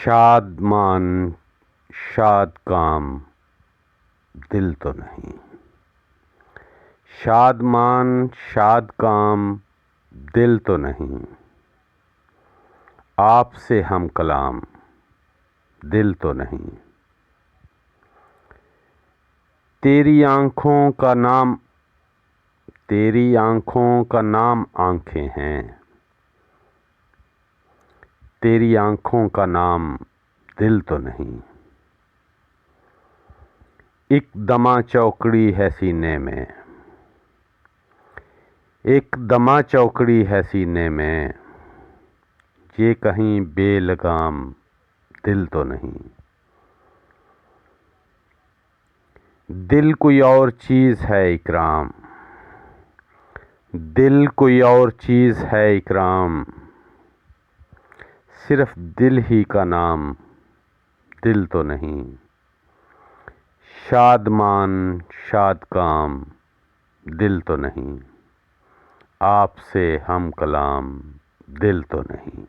शादमान शाद काम दिल तो नहीं। शादमान शाद काम दिल तो नहीं। आपसे हम कलाम दिल तो नहीं। तेरी आँखों का नाम आँखें हैं। तेरी आँखों का नाम दिल तो नहीं। एक दमा चौकड़ी है सीने में। एक दमा चौकड़ी है सीने में। ये कहीं बेलगाम दिल तो नहीं। दिल कोई और चीज़ है इकराम। दिल कोई और चीज़ है इकराम। सिर्फ दिल ही का नाम दिल तो नहीं। शादमान शाद काम दिल तो नहीं। आपसे हम कलाम दिल तो नहीं।